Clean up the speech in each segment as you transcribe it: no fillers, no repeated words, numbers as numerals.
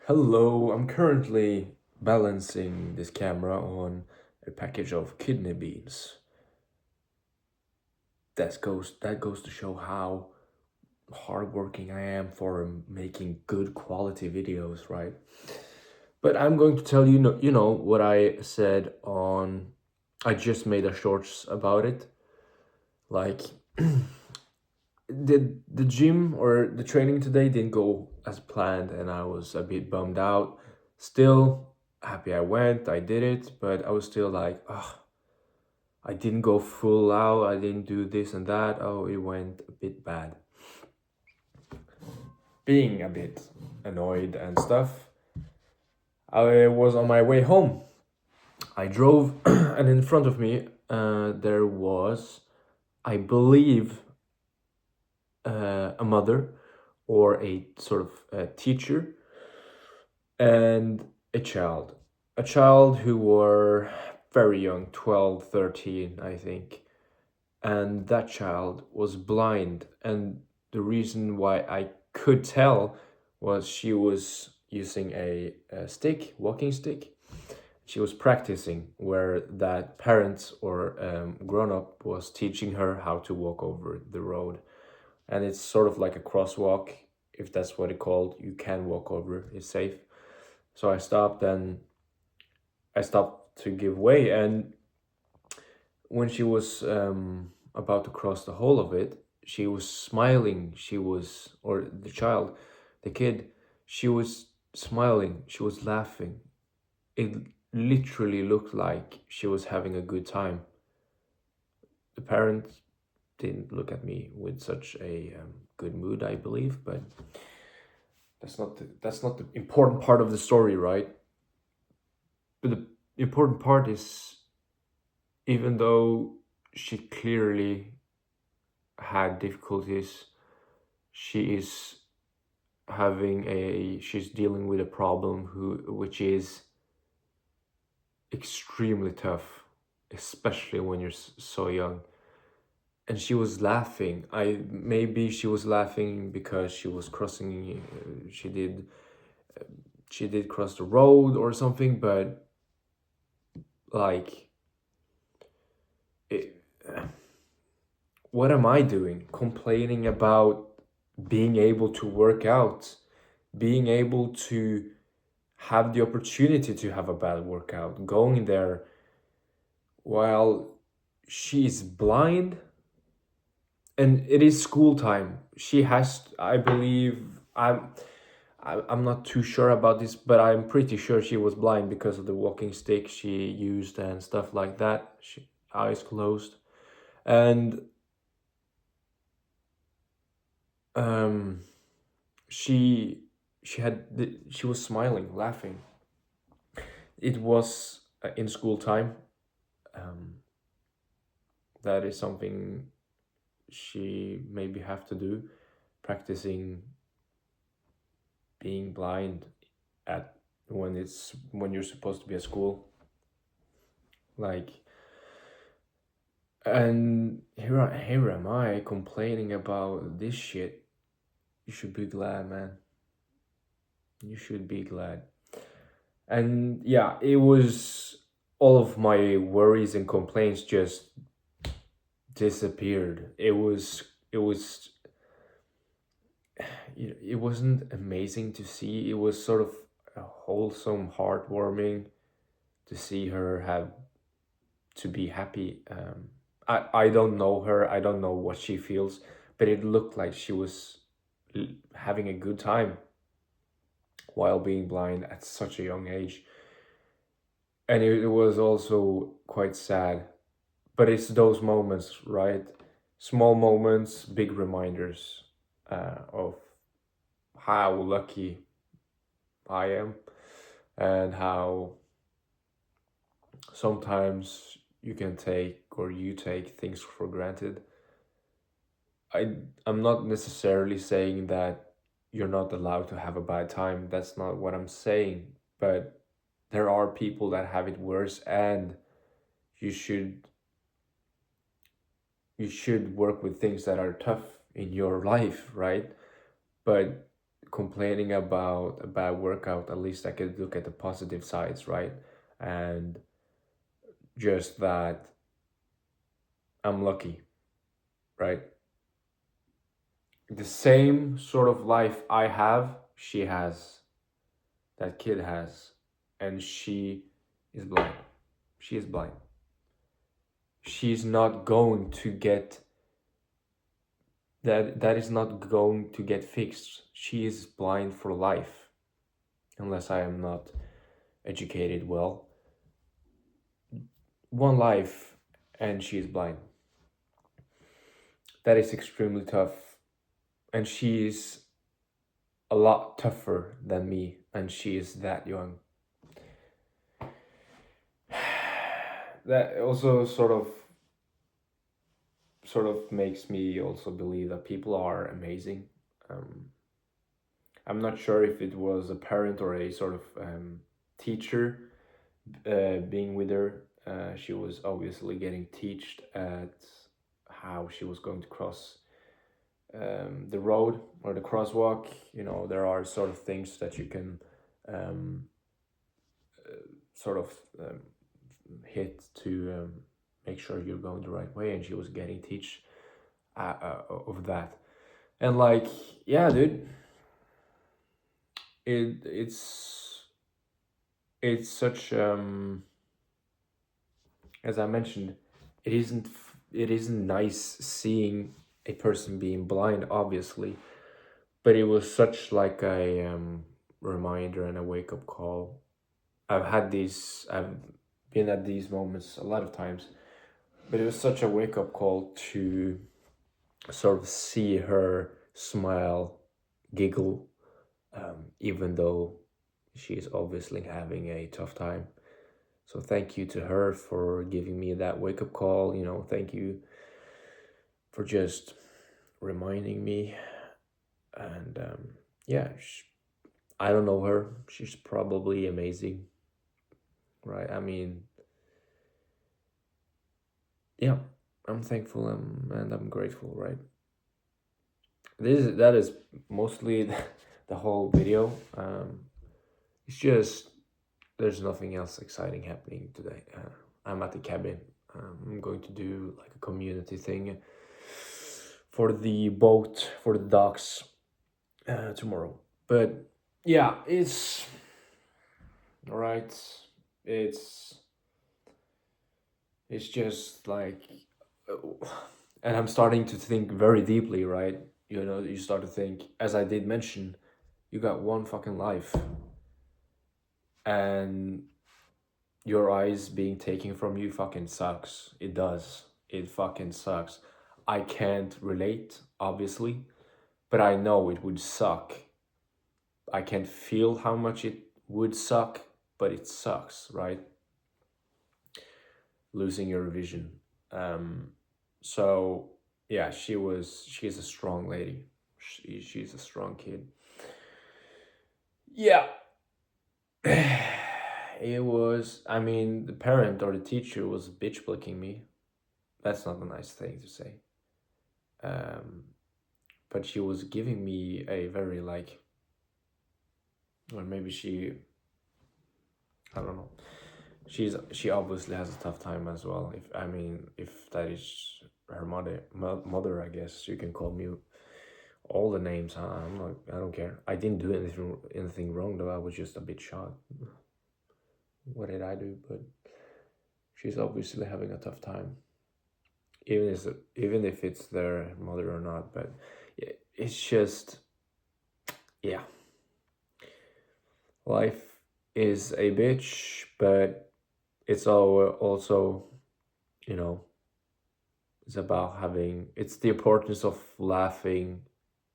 Hello, I'm currently balancing this camera on a package of kidney beans. That goes to show how hardworking I am for making good quality videos, right? But I'm going to tell you what I said on. I just made a shorts about it. Like, the gym or the training today didn't go as planned, and I was a bit bummed out. Still happy I went, I did it, but I was still like, oh, I didn't go full out, I didn't do this and that. Oh, it went a bit bad. Being a bit annoyed and stuff, I was on my way home. I drove, and in front of me, there was, I believe, a mother or a sort of teacher and a child who were very young, 12, 13, I think. And that child was blind, and the reason why I could tell was she was using a stick, walking stick. She was practicing where that parent or grown up was teaching her how to walk over the road. And it's sort of like a crosswalk, if that's what it called. You can walk over, it's safe. So I stopped to give way, and when she was about to cross the whole of it, she was smiling. Or the child, the kid, she was smiling. She was laughing. It literally looked like she was having a good time. The parent didn't look at me with such a good mood, I believe, but that's not the important part of the story, right? But the important part is, even though she clearly had difficulties, she is she's dealing with a problem which is extremely tough, especially when you're so young. And she was laughing. I Maybe she was laughing because she was crossing. She did cross the road or something, but like, it, what am I doing? Complaining about being able to work out, being able to have the opportunity to have a bad workout, going there while she's blind, and it is school time. She has, I believe, I'm not too sure about this, but I'm pretty sure she was blind because of the walking stick she used and stuff like that. Eyes closed, and um, she she was smiling, laughing. It was in school time. Um, that is something she maybe have to do, practicing being blind at when you're supposed to be at school. Like, and here am I complaining about this shit. You should be glad, man. You should be glad. And yeah, it was, all of my worries and complaints just disappeared. It wasn't amazing to see. It was sort of a wholesome, heartwarming to see her have to be happy. I don't know her. I don't know what she feels, but it looked like she was having a good time while being blind at such a young age. And it was also quite sad. But it's those moments, right? Small moments, big reminders of how lucky I am, and how sometimes you take things for granted. I'm not necessarily saying that you're not allowed to have a bad time. That's not what I'm saying. But there are people that have it worse, and you should you should work with things that are tough in your life, right? But complaining about a bad workout, at least I could look at the positive sides, right? And just that I'm lucky, right? The same sort of life I have, she has, that kid has, and she is blind. She is blind. She's not going to get that is not going to get fixed. She is blind for life unless I am not educated well. One life and she is blind. That is extremely tough. And she is a lot tougher than me, and she is that young. That also sort of makes me also believe that people are amazing. Um, I'm not sure if it was a parent or a sort of teacher being with her. She was obviously getting taught at how she was going to cross the road or the crosswalk. There are sort of things that you can um, sort of hit to make sure you're going the right way, and she was getting teach of that. And like, yeah, dude, it's such as I mentioned, it isn't nice seeing a person being blind, obviously, but it was such like a reminder and a wake up call. I've been at these moments a lot of times, but it was such a wake up call to sort of see her smile, giggle, even though she is obviously having a tough time. So thank you to her for giving me that wake up call. Thank you for just reminding me. And yeah, I don't know her. She's probably amazing, right? I mean, yeah, I'm thankful and I'm grateful, right? That is mostly the whole video. It's just there's nothing else exciting happening today. I'm at the cabin. I'm going to do like a community thing for the boat for the docks tomorrow. But yeah, it's all right. It's it's just like, and I'm starting to think very deeply, right? You start to think, as I did mention, you got one fucking life, and your eyes being taken from you fucking sucks. It does. It fucking sucks. I can't relate, obviously, but I know it would suck. I can't feel how much it would suck, but it sucks, right? Losing your vision. So yeah, she's a strong lady. She's a strong kid. Yeah. It was, I mean, the parent or the teacher was bitch flicking me. That's not a nice thing to say. Um, but she was giving me a very like, or maybe I don't know. She obviously has a tough time as well. If that is her mother, I guess you can call me all the names. Huh? I don't care. I didn't do anything wrong though. I was just a bit shocked. What did I do? But she's obviously having a tough time, even if it's their mother or not. But yeah, it's just, yeah, life is a bitch, but it's also, you know, it's the importance of laughing,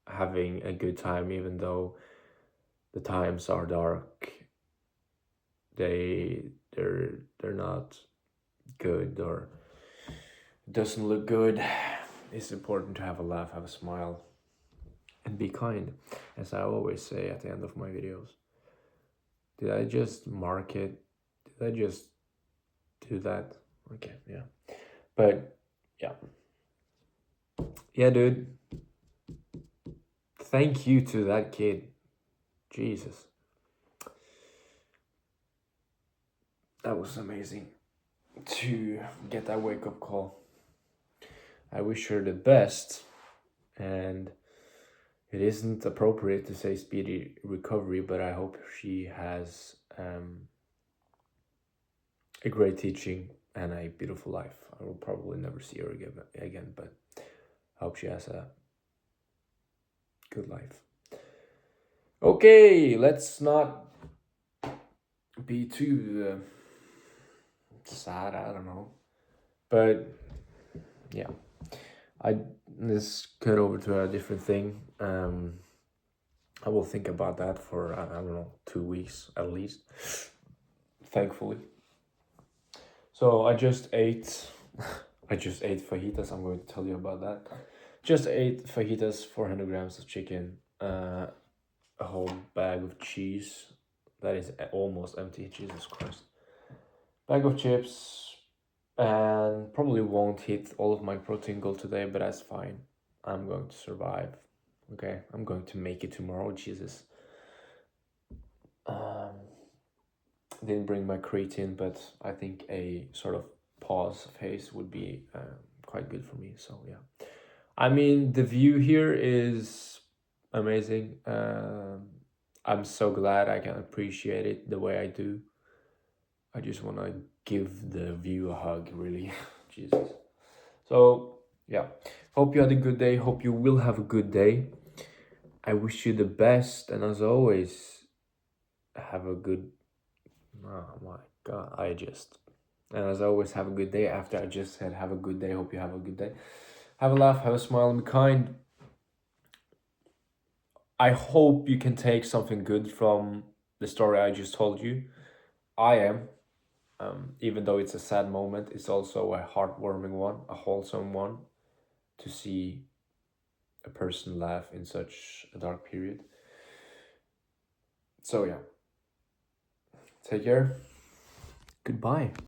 having a good time, even though the times are dark. They're not good, or doesn't look good. It's important to have a laugh, have a smile, and be kind, as I always say at the end of my videos. Did I just mark it? Did I just do that? Okay, yeah. But yeah. Yeah, dude. Thank you to that kid. Jesus. That was amazing to get that wake up call. I wish her the best, and it isn't appropriate to say speedy recovery, but I hope she has a great teaching and a beautiful life. I will probably never see her again, but I hope she has a good life. Okay, let's not be too sad, I don't know. But yeah, let's cut over to a different thing. I will think about that for, I don't know, 2 weeks at least, thankfully. So I just ate fajitas. I'm going to tell you about that. Just ate fajitas, 400 grams of chicken, a whole bag of cheese that is almost empty. Jesus Christ. Bag of chips, and probably won't hit all of my protein goal today, but that's fine. I'm going to survive. Okay, I'm going to make it tomorrow. Jesus. Didn't bring my creatine, but I think a sort of pause phase would be quite good for me. So yeah, I mean, the view here is amazing. I'm so glad I can appreciate it the way I do. I just want to give the view a hug, really. Jesus. So yeah, hope you had a good day. Hope you will have a good day. I wish you the best, and as always, have a good. Oh my God, and as always, have a good day. After I just said have a good day, hope you have a good day. Have a laugh, have a smile, and be kind. I hope you can take something good from the story I just told you. I am. Even though it's a sad moment, it's also a heartwarming one, a wholesome one, to see a person laugh in such a dark period. So yeah, take care. Goodbye.